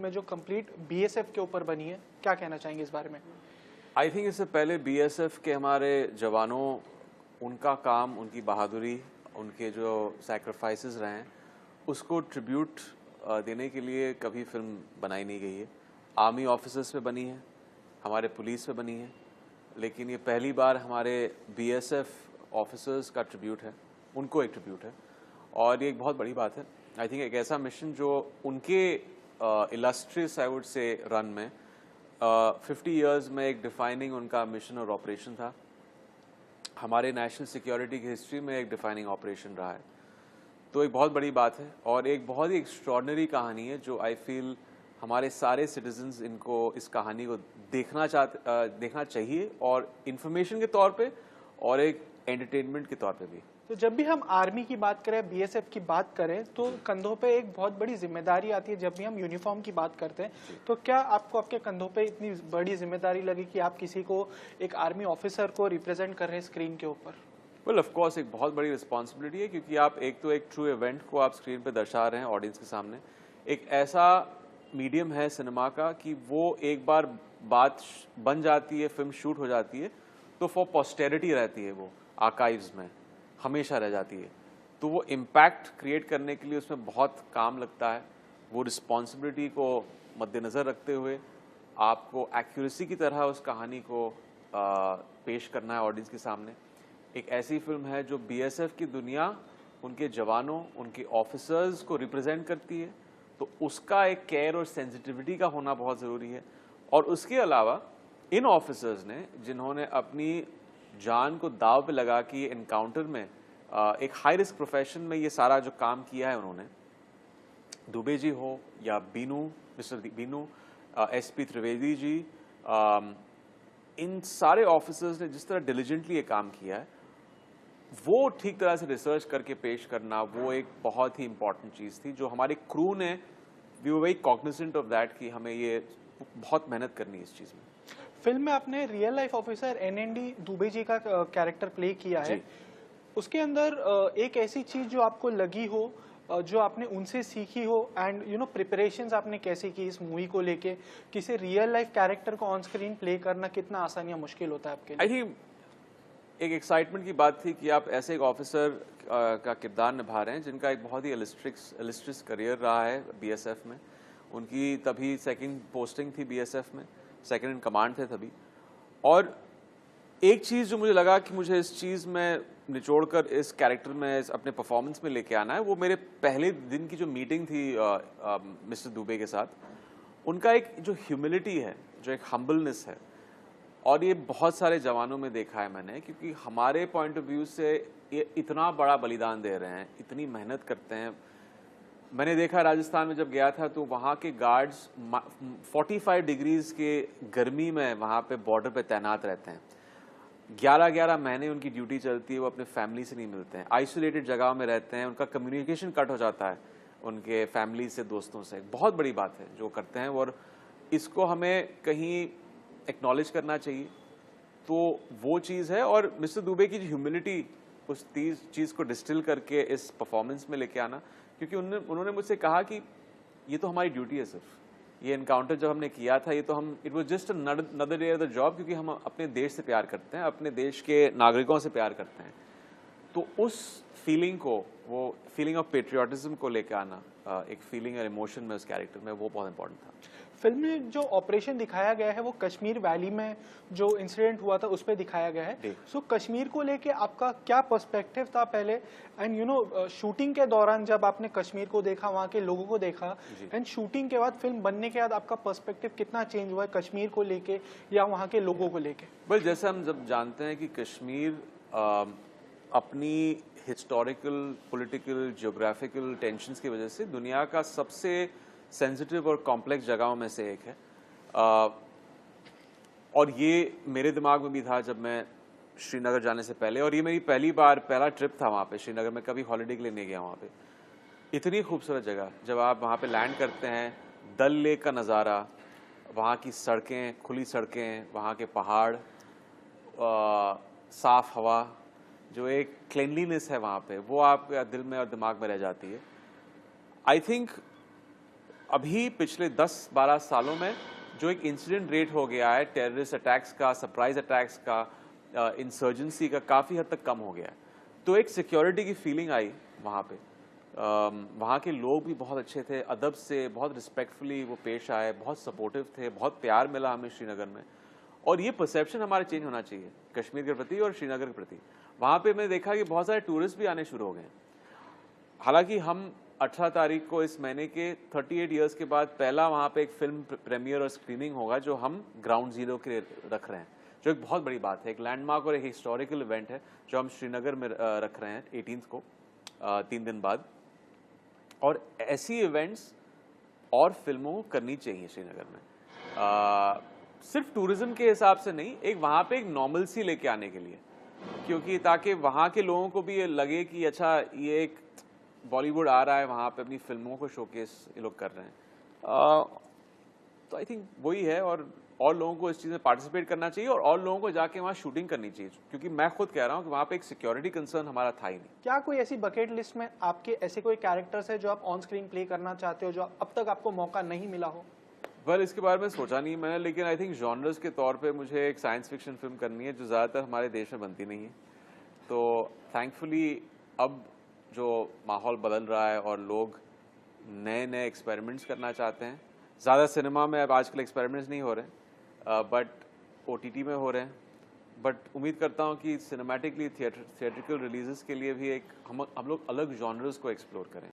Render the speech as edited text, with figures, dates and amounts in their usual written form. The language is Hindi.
में जो कंप्लीट बीएसएफ के ऊपर बनी है, क्या कहना चाहेंगे इस बारे में? आई थिंक इससे पहले बीएसएफ के हमारे जवानों, उनका काम, उनकी बहादुरी, उनके जो सैक्रिफाइसेस रहे हैं, उसको ट्रिब्यूट देने के लिए कभी फिल्म बनाई नहीं गई है। आर्मी ऑफिसर्स पे बनी है, हमारे पुलिस पे बनी है, लेकिन ये पहली बार हमारे बीएसएफ ऑफिसर्स का ट्रिब्यूट है, उनको एक ट्रिब्यूट है, और ये एक बहुत बड़ी बात है। आई थिंक एक ऐसा मिशन जो उनके illustrious I would say run में 50 इयर्स में एक डिफाइनिंग उनका मिशन और ऑपरेशन था। हमारे नेशनल सिक्योरिटी की हिस्ट्री में एक डिफाइनिंग ऑपरेशन रहा है, तो एक बहुत बड़ी बात है और एक बहुत ही एक्स्ट्रॉर्डनरी कहानी है जो आई फील हमारे सारे सिटीजन्स इनको इस कहानी को देखना चाहिए, और इन्फॉर्मेशन के तौर पे और एक एंटरटेनमेंट के तौर पे भी। तो जब भी हम आर्मी की बात करें, बीएसएफ की बात करें, तो कंधों पे एक बहुत बड़ी जिम्मेदारी आती है। जब भी हम यूनिफॉर्म की बात करते हैं, तो क्या आपको आपके कंधों पे इतनी बड़ी जिम्मेदारी लगी कि आप किसी को, एक आर्मी ऑफिसर को रिप्रेजेंट कर रहे हैं स्क्रीन के ऊपर? वेल ऑफ कोर्स एक बहुत बड़ी रिस्पॉन्सिबिलिटी है, क्योंकि आप एक ट्रू इवेंट को आप स्क्रीन पे दर्शा रहे हैं ऑडियंस के सामने। एक ऐसा मीडियम है सिनेमा का कि वो एक बार बात बन जाती है, फिल्म शूट हो जाती है, तो फॉर पोस्टेरिटी रहती है, वो आर्काइव्स में हमेशा रह जाती है। तो वो इम्पैक्ट क्रिएट करने के लिए उसमें बहुत काम लगता है। वो रिस्पॉन्सिबिलिटी को मद्देनज़र रखते हुए आपको एक्यूरेसी की तरह उस कहानी को पेश करना है ऑडियंस के सामने। एक ऐसी फिल्म है जो बीएसएफ की दुनिया, उनके जवानों, उनके ऑफिसर्स को रिप्रेजेंट करती है, तो उसका एक केयर और सेंसिटिविटी का होना बहुत ज़रूरी है। और उसके अलावा इन ऑफिसर्स ने, जिन्होंने अपनी जान को दाव पे लगा कि एनकाउंटर में एक हाई रिस्क प्रोफेशन में ये सारा जो काम किया है उन्होंने, दुबे जी हो या बीनू, मिस्टर बीनू, एसपी त्रिवेदी जी, इन सारे ऑफिसर्स ने जिस तरह डिलीजेंटली ये काम किया है, वो ठीक तरह से रिसर्च करके पेश करना, वो एक बहुत ही इंपॉर्टेंट चीज़ थी जो हमारे क्रू ने, we were very cognizant of that कि हमें ये बहुत मेहनत करनी है इस चीज़ में। फिल्म में आपने real life officer एनएनडी Dubey ji का कैरेक्टर प्ले किया है। उसके अंदर एक ऐसी चीज जो आपको लगी हो, जो आपने उनसे सीखी हो, एंड प्रिपरेशंस आपने कैसे की इस मूवी को लेके? किसी रियल लाइफ कैरेक्टर को ऑन स्क्रीन प्ले करना कितना आसान या मुश्किल होता है आपके लिए? आई थिंक एक एक्साइटमेंट की बात थी कि आप ऐसे एक ऑफिसर का किरदार निभा रहे हैं जिनका एक बहुत ही इलिस्ट्रियस करियर रहा है बीएसएफ में। उनकी तभी सेकंड पोस्टिंग थी बीएसएफ में, सेकंड इन कमांड थे तभी। और एक चीज़ जो मुझे लगा कि मुझे इस चीज़ में निचोड़कर इस कैरेक्टर में अपने परफॉर्मेंस में लेके आना है, वो मेरे पहले दिन की जो मीटिंग थी मिस्टर दुबे के साथ, उनका एक जो ह्यूमिलिटी है, जो एक हम्बलनेस है, और ये बहुत सारे जवानों में देखा है मैंने, क्योंकि हमारे पॉइंट ऑफ व्यू से ये इतना बड़ा बलिदान दे रहे हैं, इतनी मेहनत करते हैं। मैंने देखा राजस्थान में जब गया था तो वहाँ के गार्ड्स 45 डिग्रीज के गर्मी में वहाँ पे बॉर्डर पे तैनात रहते हैं। 11-11 महीने उनकी ड्यूटी चलती है, वो अपने फैमिली से नहीं मिलते हैं, आइसोलेटेड जगह में रहते हैं, उनका कम्युनिकेशन कट हो जाता है उनके फैमिली से, दोस्तों से। बहुत बड़ी बात है जो करते हैं, और इसको हमें कहीं एक्नॉलेज करना चाहिए। तो वो चीज़ है, और मिस्टर दुबे की ह्यूमिलिटी, उस चीज़ को डिस्टिल करके इस परफॉर्मेंस में लेके आना, क्योंकि उन्होंने मुझसे कहा कि ये तो हमारी ड्यूटी है, सिर्फ ये एनकाउंटर जब हमने किया था, ये तो हम, it was just another day of the job, क्योंकि हम अपने देश से प्यार करते हैं, अपने देश के नागरिकों से प्यार करते हैं। तो उस फीलिंग को, वो फीलिंग ऑफ पेट्रियाटिज्म को लेकर आना, एक फीलिंग और इमोशन में उस कैरेक्टर में, वो बहुत इंपॉर्टेंट था। फिल्म में जो ऑपरेशन दिखाया गया है वो कश्मीर वैली में जो इंसिडेंट हुआ था उस पर दिखाया गया है। सो कश्मीर को लेके आपका क्या पर्सपेक्टिव था पहले, एंड शूटिंग के दौरान जब आपने कश्मीर को देखा, वहाँ के लोगों को देखा, एंड शूटिंग के बाद, फिल्म बनने के बाद आपका पर्सपेक्टिव कितना चेंज हुआ है कश्मीर को लेके या वहाँ के लोगों को लेके? बस जैसे हम जब जानते हैं कि कश्मीर अपनी हिस्टोरिकल, पॉलिटिकल, जियोग्राफिकल टेंशन्स की वजह से दुनिया का सबसे सेंसिटिव और कॉम्प्लेक्स जगहों में से एक है, और ये मेरे दिमाग में भी था जब मैं श्रीनगर जाने से पहले, और ये मेरी पहला ट्रिप था वहाँ पे श्रीनगर में, कभी हॉलिडे के लिए नहीं गया वहाँ पे। इतनी खूबसूरत जगह, जब आप वहाँ पे लैंड करते हैं, डल लेक का नज़ारा, वहाँ की सड़कें, खुली सड़कें, वहाँ के पहाड़, साफ़ हवा, जो एक क्लीनलीनेस है वहाँ पे, वो आपके दिल में और दिमाग में रह जाती है। आई थिंक अभी पिछले 10-12 सालों में जो एक इंसिडेंट रेट हो गया है टेररिस्ट अटैक्स का, सरप्राइज अटैक्स का, इंसर्जेंसी का, काफ़ी हद तक कम हो गया है। तो एक सिक्योरिटी की फीलिंग आई वहाँ पे। वहाँ के लोग भी बहुत अच्छे थे, अदब से बहुत रिस्पेक्टफुली वो पेश आए, बहुत सपोर्टिव थे, बहुत प्यार मिला हमें श्रीनगर में। और ये परसेप्शन हमारा चेंज होना चाहिए कश्मीर के प्रति और श्रीनगर के प्रति। वहाँ पे मैंने देखा कि बहुत सारे टूरिस्ट भी आने शुरू हो गए हैं। हालांकि हम 18 तारीख को इस महीने के 38 इयर्स के बाद पहला वहाँ पे एक फिल्म प्रीमियर और स्क्रीनिंग होगा जो हम ग्राउंड जीरो के लिए रख रहे हैं, जो एक बहुत बड़ी बात है, एक लैंडमार्क और एक हिस्टोरिकल इवेंट है जो हम श्रीनगर में रख रहे हैं 18th को, 3 दिन बाद। और ऐसी इवेंट्स और फिल्मों को करनी चाहिए श्रीनगर में, सिर्फ टूरिज्म के हिसाब से नहीं, एक वहाँ पे एक नॉर्मलसी लेके आने के लिए, क्योंकि ताकि वहाँ के लोगों को भी ये लगे कि अच्छा ये एक बॉलीवुड आ रहा है वहाँ पे, अपनी फिल्मों को शोकेस ये लोग कर रहे हैं। तो आई थिंक वही है, और लोगों को इस चीज़ में पार्टिसिपेट करना चाहिए और लोगों को जाके वहाँ शूटिंग करनी चाहिए, क्योंकि मैं खुद कह रहा हूँ कि वहाँ पे एक सिक्योरिटी कंसर्न हमारा था ही नहीं। क्या कोई ऐसी बकेट लिस्ट में आपके ऐसे कोई कैरेक्टर्स है जो आप ऑन स्क्रीन प्ले करना चाहते हो, जो अब तक आपको मौका नहीं मिला हो? वेल, इसके बारे में सोचा नहीं मैंने, लेकिन आई थिंक जॉनर्स के तौर पे मुझे एक साइंस फिक्शन फिल्म करनी है जो ज़्यादातर हमारे देश में बनती नहीं है। तो थैंकफुली अब जो माहौल बदल रहा है और लोग नए नए एक्सपेरिमेंट्स करना चाहते हैं, ज़्यादा सिनेमा में अब आजकल एक्सपेरिमेंट्स नहीं हो रहे, बट OTT में हो रहे हैं। बट उम्मीद करता हूँ कि सिनेमैटिकली थिएट्रिकल रिलीजेस के लिए भी एक हम लोग अलग जॉनर्स को एक्सप्लोर करें।